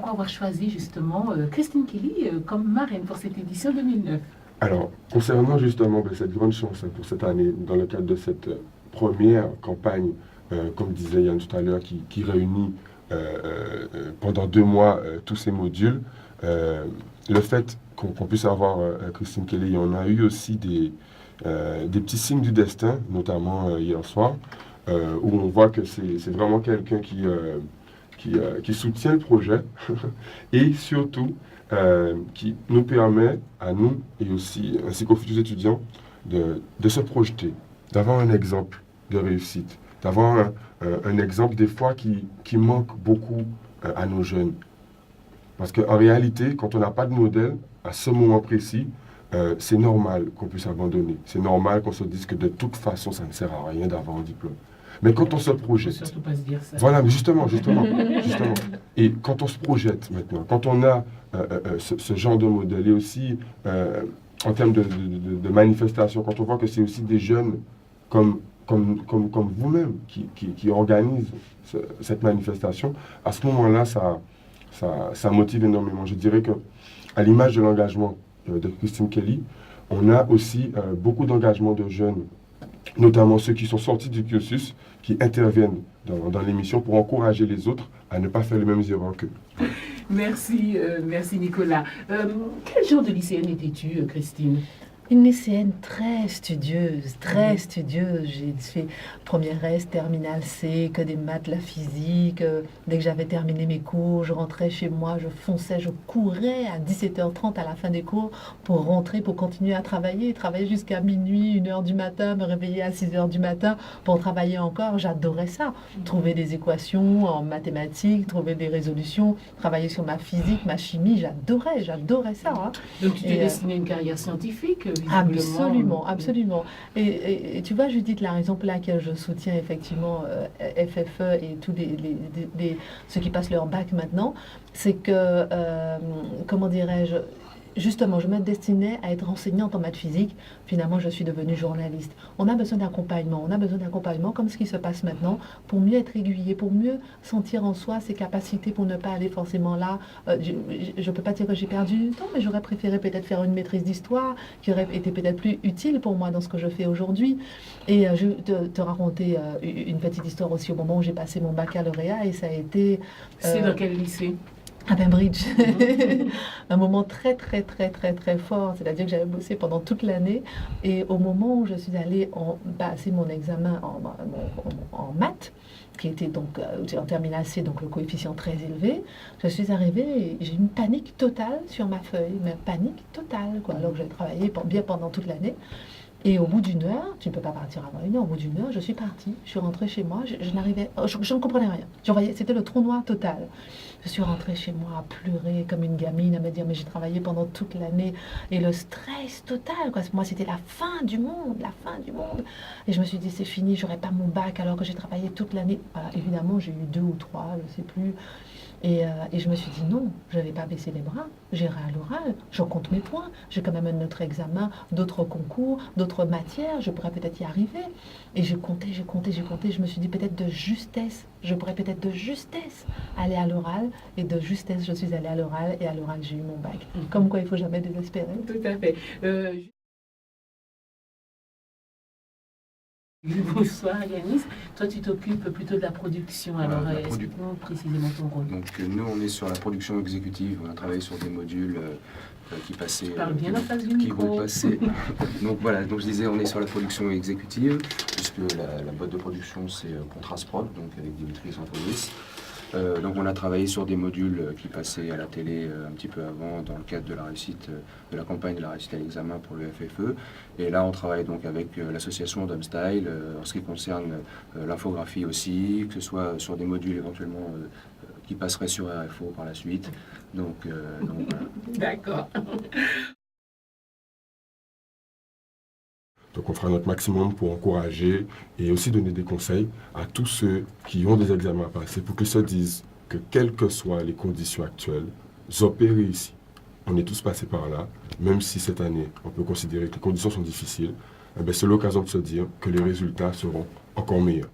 pourquoi avoir choisi justement Christine Kelly comme marraine pour cette édition 2009? Alors, concernant justement cette grande chance pour cette année, dans le cadre de cette première campagne, comme disait Yann tout à l'heure, qui réunit pendant 2 mois tous ces modules, le fait qu'on puisse avoir Christine Kelly, on a eu aussi des petits signes du destin, notamment hier soir, où on voit que c'est vraiment quelqu'un qui soutient le projet et surtout qui nous permet, à nous et aussi ainsi qu'aux futurs étudiants, de se projeter, d'avoir un exemple de réussite, d'avoir un exemple des fois qui manque beaucoup à nos jeunes. Parce qu'en réalité, quand on n'a pas de modèle, à ce moment précis, c'est normal qu'on puisse abandonner. C'est normal qu'on se dise que de toute façon, ça ne sert à rien d'avoir un diplôme. Mais quand on se projette... Il ne faut surtout pas se dire ça. Voilà, mais justement. Et quand on se projette maintenant, quand on a ce genre de modèle, et aussi en termes de manifestation, quand on voit que c'est aussi des jeunes comme vous-même qui organisent cette manifestation, à ce moment-là, ça motive énormément. Je dirais qu'à l'image de l'engagement de Christine Kelly, on a aussi beaucoup d'engagement de jeunes, notamment ceux qui sont sortis du cursus, qui interviennent dans l'émission pour encourager les autres à ne pas faire les mêmes erreurs qu'eux. Merci Nicolas. Quel genre de lycéenne étais-tu, Christine? Une lycéenne très studieuse, très studieuse. J'ai fait première S, terminale C, que des maths, la physique. Dès que j'avais terminé mes cours, je rentrais chez moi, je fonçais, je courais à 17h30 à la fin des cours pour rentrer, pour continuer à travailler jusqu'à minuit, 1h du matin, me réveiller à 6h du matin pour travailler encore. J'adorais ça. Trouver des équations en mathématiques, trouver des résolutions, travailler sur ma physique, ma chimie, j'adorais ça. Hein. Donc tu t'es destiné à une carrière scientifique? Absolument. Et tu vois, Judith, la raison pour laquelle je soutiens effectivement FFE et tous ceux qui passent leur bac maintenant, c'est que, comment dirais-je, justement, je me destinais à être enseignante en maths physique. Finalement, je suis devenue journaliste. On a besoin d'accompagnement comme ce qui se passe maintenant, pour mieux être aiguillé, pour mieux sentir en soi ses capacités, pour ne pas aller forcément là. Je ne peux pas dire que j'ai perdu du temps, mais j'aurais préféré peut-être faire une maîtrise d'histoire, qui aurait été peut-être plus utile pour moi dans ce que je fais aujourd'hui. Et je vais te raconter une petite histoire aussi au moment où j'ai passé mon baccalauréat, et ça a été... C'est dans quel lycée? À Bainbridge. Un moment très fort, c'est-à-dire que j'avais bossé pendant toute l'année, et au moment où je suis allée passer mon examen en maths, qui était donc en terminale C, donc le coefficient très élevé, je suis arrivée et j'ai eu une panique totale sur ma feuille, mais panique totale, quoi, alors que j'ai travaillé bien pendant toute l'année. Et au bout d'une heure, tu ne peux pas partir avant 1 heure, au bout d'une heure, je suis partie, je suis rentrée chez moi, je ne comprenais rien. C'était le trou noir total. Je suis rentrée chez moi à pleurer comme une gamine, à me dire, mais j'ai travaillé pendant toute l'année, et le stress total, quoi. Pour moi, c'était la fin du monde. Et je me suis dit, c'est fini, j'aurai pas mon bac alors que j'ai travaillé toute l'année. Voilà, évidemment, j'ai eu 2 ou 3, je ne sais plus. Et je me suis dit non, je ne vais pas baisser les bras, j'irai à l'oral, je compte mes points, j'ai quand même un autre examen, d'autres concours, d'autres matières, je pourrais peut-être y arriver. Et j'ai compté, je me suis dit peut-être de justesse, je pourrais peut-être de justesse aller à l'oral, et de justesse je suis allée à l'oral, et à l'oral j'ai eu mon bac. Comme quoi il ne faut jamais désespérer. Tout à fait. Bonsoir Yanis, toi tu t'occupes plutôt de la production, alors explique-nous précisément ton rôle. Donc nous on est sur la production exécutive, on a travaillé sur des modules qui passaient... Tu parles bien en face du micro. Vont passer. Donc voilà, donc je disais on est sur la production exécutive, puisque la boîte de production c'est Contrast Prod, donc avec Dimitri Santonis. Donc on a travaillé sur des modules qui passaient à la télé un petit peu avant dans le cadre de la réussite de la campagne de la réussite à l'examen pour le FFE. Et là on travaille donc avec l'association Domstyle en ce qui concerne l'infographie aussi, que ce soit sur des modules éventuellement qui passeraient sur RFO par la suite. Donc voilà. D'accord. Donc on fera notre maximum pour encourager et aussi donner des conseils à tous ceux qui ont des examens à passer pour qu'ils se disent que quelles que soient les conditions actuelles, opérer ici. On est tous passés par là, même si cette année on peut considérer que les conditions sont difficiles, c'est l'occasion de se dire que les résultats seront encore meilleurs.